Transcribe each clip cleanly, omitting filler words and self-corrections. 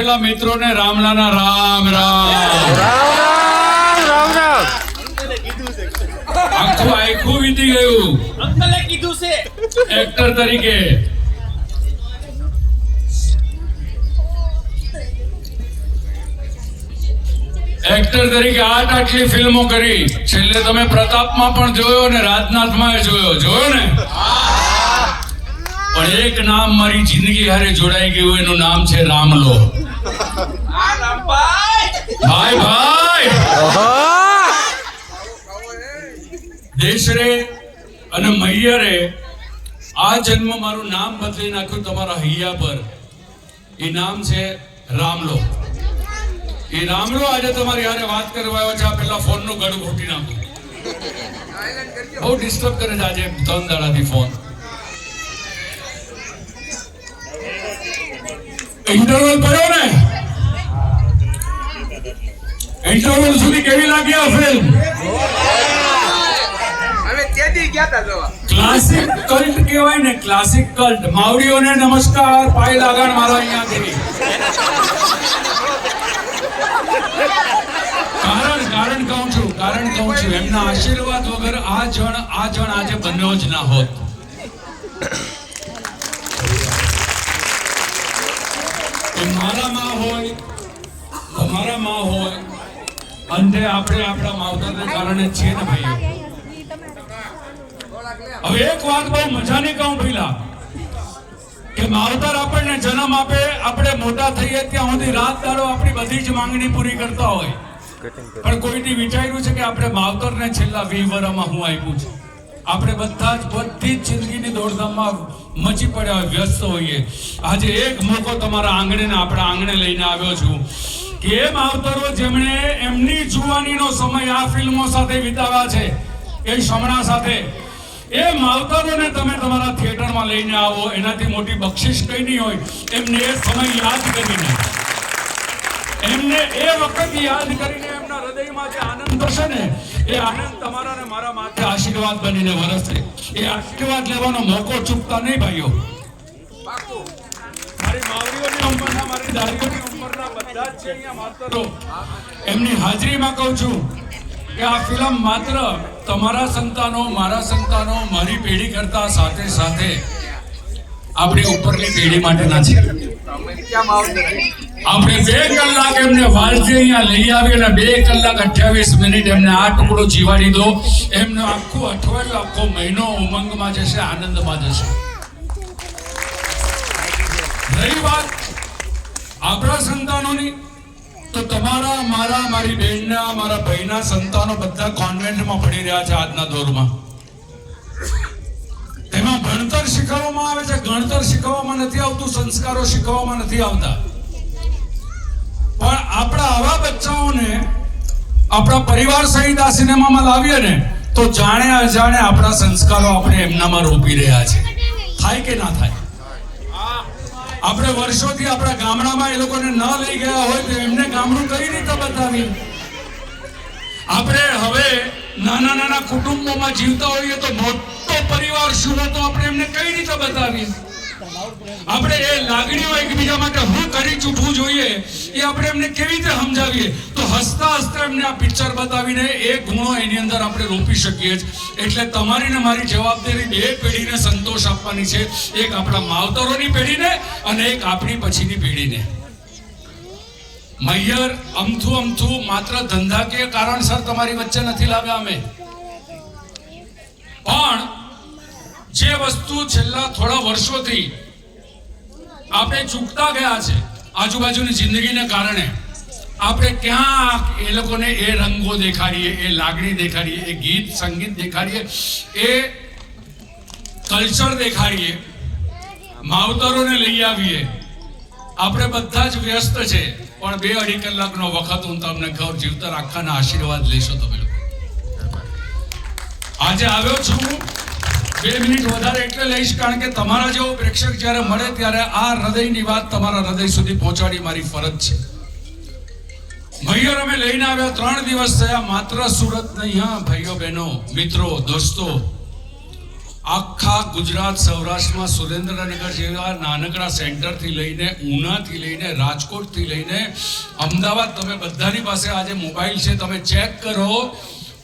આવેલા મિત્રોને રામલાના રામ રામ. આખું આખું વીતી ગયું. અંકલે કીધું છે એક્ટર તરીકે આટલી ફિલ્મો કરી. છેલ્લે તમે પ્રતાપમાં પણ જોયો ને રાજનાથમાં જોયો ને. પણ એક નામ મારી જિંદગી હારે જોડાઈ ગયું, એનું નામ છે રામલો. ભાઈ ભાઈ દેશરે અને મૈયરે આ જન્મ મારું નામ બદલી નાખ્યું તમારા હૈયા પર. એ નામ છે રામલો. એ રામલો આજે તમારી હારે વાત કરવા આવ્યો છે. આ પેલા ફોન નું ગળું ઘૂંટી નાખું. બહુ ડિસ્ટર્બ કરે છે આજે 3 દાડાથી ફોન. ઇન્ટરવલ પડ્યો ને, ઇન્ટરવલ સુધી કેવી લાગી આ ફિલ્મ? ક્લાસિક કલ્ટ કહેવાય ને, ક્લાસિક કલ્ટ. માવડીઓને નમસ્કાર, પાય લાગણ મારા અહીંયાથી. કારણ કહું છું એમના આશીર્વાદ વગર આ જણ આજે બન્યો જ ના હોત. મારા માં હોય, તમારા માં હોય, અંતે આપણે આપણા માવતરને કારણે છીએ ને ભાઈઓ. હવે એક વાત બહુ મજાની કહું પેલા, કે માવતર આપણને જન્મ આપે, આપણે મોટા થઈએ ત્યાં સુધી રાત દાડો આપણી બધી જ માંગણી પૂરી કરતા હોય. પણ કોઈથી વિચાર્યું છે કે આપણે માવતરને છેલ્લા 20 વર્ષમાં હું આપ્યું છે? આપણે બધી જ જિંદગીની દોડધામમાં મચી પડ્યા હોય, વ્યસ્ત હોઈએ. આજે એક મોકો તમારા આંગણે ને આપણા આંગણે લઈને આવ્યો છું કે એ માવતરો જેમણે એમની જુવાનીનો સમય આ ફિલ્મો સાથે વિતાવ્યા છે, એ શમણા સાથે, એ માવતરોને તમે તમારા થિયેટરમાં લઈને આવો, એનાથી મોટી બક્ષિસ કઈ નહીં હોય. એમને એ સમય યાદ કરીને, એમને એ વખત યાદ કરીને એમના હૃદયમાં જે આનંદ હશે ને, એ આનંદ તમારા ને મારા માથે આશીર્વાદ બનીને વરસશે. એ આશીર્વાદ લેવાનો મોકો ચૂકતા નહીં ભાઈઓ. મારી માવડીઓની ઉંમરના, મારી દાદીઓની ઉંમરના બધા જ છે અહીંયા માવતરો. એમની હાજરીમાં કહું છું કે આ ફિલ્મ માત્ર તમારા સંતાનો, મારા સંતાનો, મારી પેઢી કરતા સાથે સાથે આપણી ઉપરની પેઢી માટેના છે. આપણે 2 કલાક એમને વાલથી અહીંયા લઈ આવી અને 2 કલાક 28 મિનિટ એમને આ ટુકડો જીવાડી દો. એમનો આખું અઠવાડિયું, આખો મહિનો ઉમંગમાં જશે, આનંદમાં જશે. રહી વાત આપણા સંતાનોની, તો તમારા, મારા, મારી બહેનના, મારા ભાઈના સંતાનો બધા કોન્વેન્ટમાં ભણી રહ્યા છે આજના દોરમાં. એમાં ભણતર શીખવવામાં આવે છે, ગણતર શીખવવામાં નથી આવતું, સંસ્કારો શીખવવામાં નથી આવતા. પણ આપણા આવા બચ્ચાઓને આપણા પરિવાર સહિત આ સિનેમામાં લાવીએ ને, તો જાણે અજાણે આપણા સંસ્કારો આપણે એમનામાં રોપી રહ્યા છે. થાય કે ના થાય? આપણે વર્ષોથી આપણા ગામડામાં એ લોકોને ન લઈ ગયા હોય તો એમને ગામડું કઈ રીતે બતાવી? આપણે હવે નાના નાના કુટુંબોમાં જીવતા હોઈએ તો મોટો પરિવાર શું હતો આપણે એમને કઈ રીતે બતાવીએ? આપણે એ લાગણીઓ એકબીજા માટે હું કરી ચૂકવું જોઈએ એ આપણે એમને કેવી રીતે સમજાવીએ? તો હસતા હસતા એમને આ પિક્ચર બતાવીને એ ગુણો એની અંદર આપણે રોપી શકીએ જ. એટલે તમારી ને મારી જવાબદારી 2 પેઢીને સંતોષ આપવાની છે. એક આપણા માવતરોની પેઢીને અને એક આપણી પછીની પેઢીને. મૈયર અમથું માત્ર ધંધાકીય કારણસર તમારી વચ્ચે નથી લાવ્યા અમે, પણ જે વસ્તુ છેલ્લા થોડા વર્ષોથી આપણે ચૂકતા ગયા છે આજુબાજુની જિંદગીને કારણે, આપણે ક્યાં એ લોકોને એ રંગો દેખાડીએ, એ લાગણી દેખાડીએ, એ ગીત સંગીત દેખાડીએ, એ કલ્ચર દેખાડીએ, માવતરોને લઈ આવીએ. આપણે બધા જ વ્યસ્ત છે, પણ 2-2.5 કલાકનો વખત હું તમને ઘર જીવતર આખાના આશીર્વાદ લેશો તમે લોકો. આજે આવ્યો છું 2 મિનિટ વધારે એટલે લઈશ, કારણ કે તમારા જેવો પ્રેક્ષક જ્યારે મળે ત્યારે આ હૃદયની વાત તમારા હૃદય સુધી પહોંચાડી મારી ફરજ છે. મૈયર અમે લઈને આવ્યા 3 દિવસ થયા, માત્ર સુરત નહીં, હા ભાઈઓ બહેનો મિત્રો દોસ્તો, આખા આખા ગુજરાત સૌરાષ્ટ્રમાં સુરેન્દ્રનગર જેવા નાનકડા સેન્ટરથી લઈને ઉનાથી લઈને રાજકોટથી લઈને અમદાવાદ, તમે બધાની પાસે આજે મોબાઈલ છે, તમે ચેક કરો,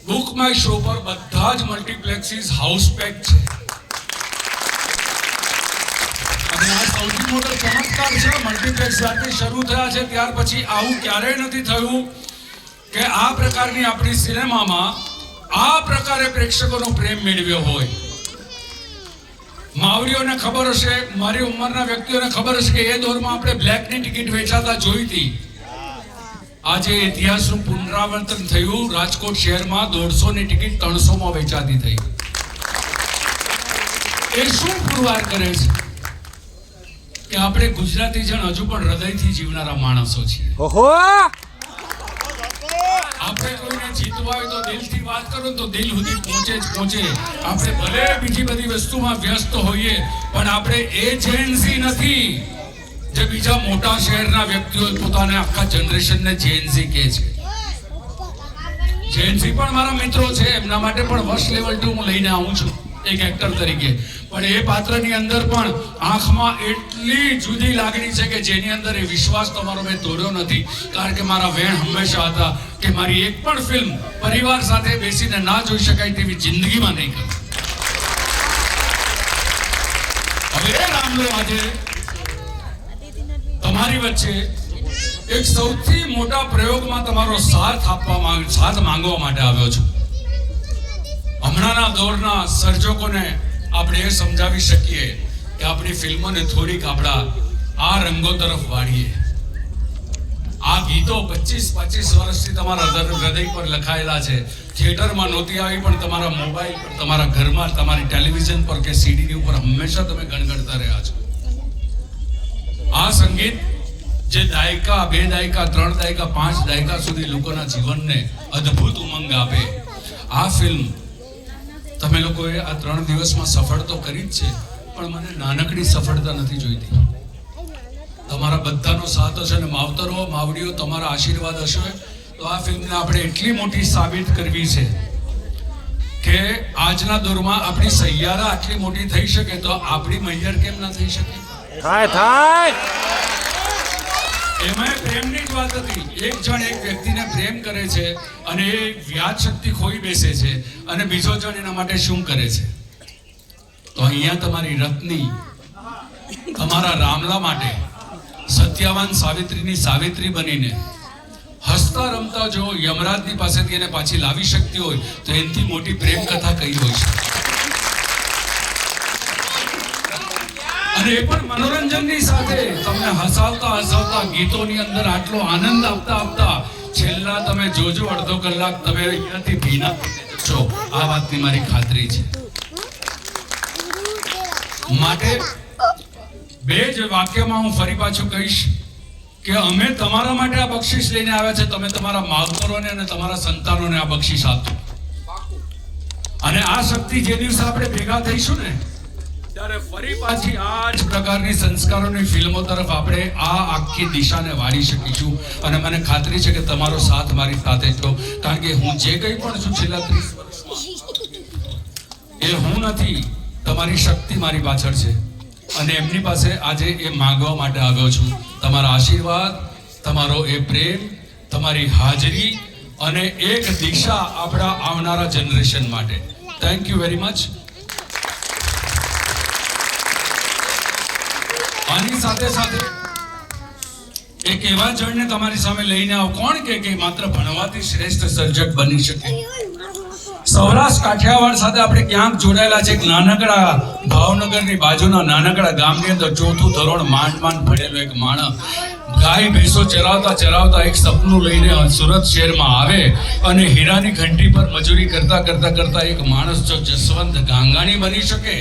બુક માય શો પર બધા જ મલ્ટીપ્લેક્સીસ હાઉસ પેક છે. અને આ સૌથી મોટો ચમત્કાર છે. મલ્ટીપ્લેક્સ જ્યારથી શરૂ થયા છે ત્યાર પછી આવું ક્યારેય નથી થયું કે આ પ્રકારની આપણી સિનેમામાં આ પ્રકારે પ્રેક્ષકોનો પ્રેમ મેળવ્યો હોય. માવડીઓને ખબર હશે, મારી ઉંમરના વ્યક્તિઓને ખબર હશે કે એ દોરમાં આપણે બ્લેકની ટિકિટ વેચાતા જોઈ હતી. આજે ઇતિહાસનું પુનરાવર્તન થયું. રાજકોટ શહેરમાં 150 ની ટિકિટ 300 માં વેચાતી થઈ. એ શું પુરવાર કરે છે કે આપણે ગુજરાતી જણ હજુ પણ હૃદયથી જીવનારા માણસો છીએ. આપણે કોઈને જીતવા હોય તો દિલથી વાત કરો તો દિલ સુધી પહોંચે જ પહોંચે. આપણે ભલે બીજી બધી વસ્તુમાં વ્યસ્ત હોઈએ પણ આપણે એ જેનઝી નથી જે બીજા મોટા શહેરના વ્યક્તિઓ પોતાને આખા જનરેશનને જેનઝી કહે છે. જેનઝી પણ મારા મિત્રો છે, એમના માટે પણ વર્ષ લેવલ 2 હું લઈને આવું છું એક એક્ટર તરીકે. પણ એ પાત્રની અંદર પણ આંખમાં એટલી જુદી લાગણી છે કે જેની અંદર એ વિશ્વાસ તમારો મેં તોડ્યો નથી. કારણ કે મારા વેણ હંમેશા હતા કે મારી એક પણ ફિલ્મ પરિવાર સાથે બેસીને ના જોઈ શકાય તેવી જિંદગીમાં નહીં કરું. હવે એ રામલો આજે તમારી વચ્ચે એક સૌથી મોટા પ્રયોગમાં તમારો સાથ માંગવા માટે આવ્યો છું. હમણાંના દોરના સર્જકોને આપણે એ સમજાવી શકીએ કે આપણી ફિલ્મોને થોડીક આપણા આ રંગો તરફ વાળીએ. આ ગીતો 25 વર્ષથી તમારા હૃદય પર લખાયેલા છે. થિયેટરમાં નહોતી આવી પણ તમારા મોબાઈલ પર, તમારા ઘરમાં, તમારી ટેલિવિઝન પર કે સીડીની ઉપર હંમેશા તમે ગણગણતા રહ્યા છો. આ સંગીત જે દાયકા, 2 દાયકા, 3 દાયકા, 5 દાયકા સુધી લોકોના જીવનને અદ્ભુત ઉમંગ આપે. આ ફિલ્મ તમે લોકોએ આ 3 દિવસમાં સફળ તો કરી જ છે પણ મને નાનકડી સફળતા નથી જોઈતી. તમારા બધાનો સાથ હશે અને માવતરો, માવડીઓ તમારા આશીર્વાદ હશે તો આ ફિલ્મને આપણે એટલી મોટી સાબિત કરવી છે કે આજના દોરમાં આપણી સૈયારા આટલી મોટી થઈ શકે તો આપણી મૈયર કેમ ના થઈ શકે? થાય. એમાં પ્રેમની જ વાત હતી. એક જણ એક વ્યક્તિને પ્રેમ કરે છે અને એ વ્યાજ શક્તિ ખોઈ બેસે છે અને બીજો જણ એના માટે શું કરે છે? તો અહીંયા તમારી રત્ની તમારા રામલા માટે સત્યવાન સાવિત્રીની સાવિત્રી બનીને હસતા રમતા જો યમરાજની પાસેથી એને પાછી લાવી શકતી હોય તો એનાથી મોટી પ્રેમ કથા કઈ હોય છે? અને એ પણ મનોરંજનની સાથે તમને હસાવતા ગીતોની અંદર આટલો આનંદ આપતા છેલ્લા તમે જોજો અડધો કલાક તમે અહીંયાથી ભીના છો. આ વાતની મારી ખાતરી છે. માટે 2 જ વાક્યમાં હું ફરી પાછું કહીશ કે અમે તમારા માટે આ બક્ષિસ લઈને આવ્યા છે. તમે તમારા માવતરોને અને તમારા સંતાનોને આ બક્ષિસ આપો. અને આ શક્તિ જે દિવસે આપણે ભેગા થઈશું ને ત્યારે ફરી પાછી આ જ પ્રકારની સંસ્કારોની ફિલ્મો તરફ આપણે આ આખી દિશાને વાળી શકીશું. અને મને ખાતરી છે કે તમારો સાથ મારી સાથે છો. કારણ કે હું જે કંઈ પણ છું છેલ્લા 30 વર્ષમાં એ હું નથી, તમારી શક્તિ મારી પાછળ છે અને એમની પાસે આજે એ માંગવા માટે આવ્યો છું. તમારા આશીર્વાદ, તમારો એ પ્રેમ, તમારી હાજરી અને એક દિશા આપણા આવનારા જનરેશન માટે. Thank you very much. આની સાથે સાથે એક એવા જણને તમારી સામે લઈને આવો. કોણ કે માત્ર ભણવાથી શ્રેષ્ઠ સર્જક બની શકે? સૌરાષ્ટ્ર કાઠિયાવાડ સાથે આપણે ક્યાંક જોડાયેલા છે. એક નાનકડા ભાવનગરની બાજુના નાનકડા ગામની અંદર 4થું ધોરણ માંડ ભણેલો એક માણસ ગાય ભેંસો ચરાવતા એક સપનું લઈને સુરત શહેરમાં આવે અને હીરાની ઘંટી પર મજૂરી કરતા એક માણસ જો જસવંત ગાંગાણી બની શકે,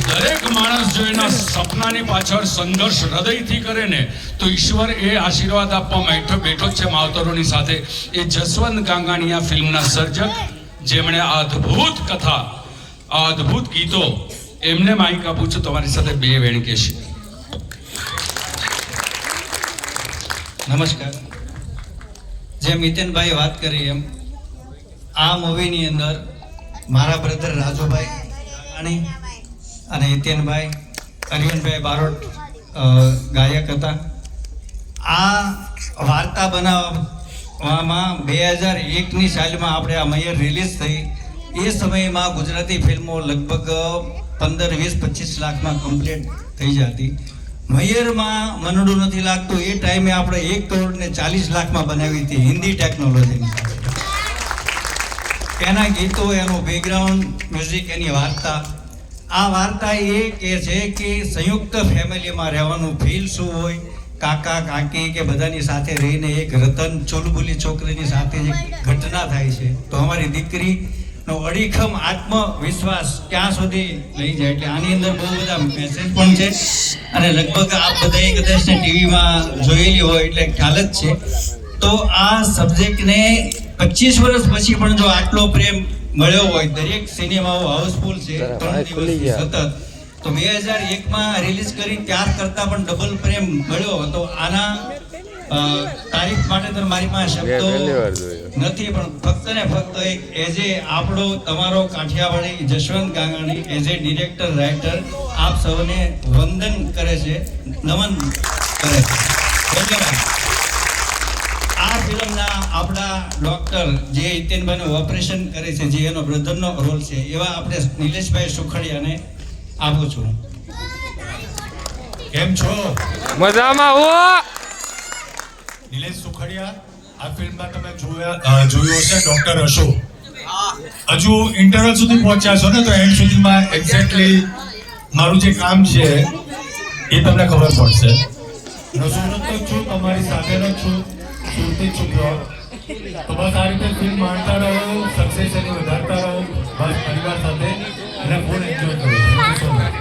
દરેક માણસ જો એના સપનાની પાછળ સંઘર્ષ હૃદયથી કરે ને તો ઈશ્વર એ આશીર્વાદ આપવા બેઠો છે માવતરોની સાથે. એ જસવંત ગાંગાણીયા ફિલ્મના સર્જક જેમણે આ અદ્ભુત કથા, આ અદ્ભુત ગીતો, એમને માઇક આપું છું. તમારી સાથે 2 વેણ કહેશે. નમસ્કાર. જેમ મિતેનભાઈ વાત કરી એમ આ મૂવીની અંદર મારા બ્રધર રાજુભાઈ ગાંગાણી અને હિતેનભાઈ અરિયનભાઈ બારોટ ગાયક હતા. આ વાર્તા બનાવવામાં 2001ની સાલમાં આપણે આ મયર રિલીઝ થઈ. એ સમયમાં ગુજરાતી ફિલ્મો લગભગ 15, 20, 25 લાખમાં કમ્પ્લીટ થઈ જતી. મયરમાં મનડું નથી લાગતું એ ટાઈમે આપણે 1 કરોડ ને 40 લાખમાં બનાવી હતી હિન્દી ટેકનોલોજીની સાથે. એના ગીતો, એનું બેકગ્રાઉન્ડ મ્યુઝિક, એની વાર્તા. આ વાર્તા એ કહે છે કે સંયુક્ત ફેમિલીમાં રહેવાનું ફીલ શું હોય, કાકા કાકી કે બધાની સાથે રહીને એક રતન ચુલબુલી છોકરીની સાથે જે ઘટના થાય છે તો અમારી દીકરીનો અડીખમ આત્મવિશ્વાસ ક્યાં સુધી લઈ જાય. એટલે આની અંદર બહુ બધા મેસેજ પણ છે અને લગભગ આપ બધાએ કદાચ ટીવીમાં જોયેલી હોય એટલે ખ્યાલ જ છે. તો આ સબ્જેક્ટને 25 વર્ષ પછી પણ જો આટલો પ્રેમ મળ્યો હોય, દરેક સિનેમાઓ હાઉસફુલ છે 3 દિવસથી સતત, તો 2001માં રિલીઝ કરી ત્યાર કરતાં પણ ડબલ પ્રેમ મળ્યો. તો આના તારીફ માટે તો મારી પાસે શબ્દો નથી, પણ ફક્ત ને ફક્ત એક એઝ એ આપણો તમારો Kathiawadi Jashvant Gangani as a director writer આપ સૌને વંદન કરે છે, નમન કરે છે. ધન્યવાદ. આ ફિલ્મના આપણા ડોક્ટર જે હિતેનભાઈનું ઓપરેશન કરે છે, જે એનો બ્રધરનો રોલ છે, એવા આપણે નિલેશભાઈ સુખડિયાને આપું છું. કેમ છો? મજામાં હો. નિલેશ સુખડિયા, આ ફિલ્મમાં તમે જોયું હશે ડોક્ટર અશોક. હજુ ઇન્ટરવલ સુધી પહોંચ્યા છો ને, તો એન્ડ સુધીમાં એક્ઝેક્ટલી મારું જે કામ છે એ તમને ખબર પડશે. રસોડો તો છું, તમારી સાથેનો છું, સુરતી છોકરો. તો બસ આ રીતે ફિલ્મ માણતા રહો, સક્સેસ એની વધારતા રહો, બસ પરિવાર સાથે, અને ફૂલ એન્જોય કરો. Thank you so much.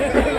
Hey!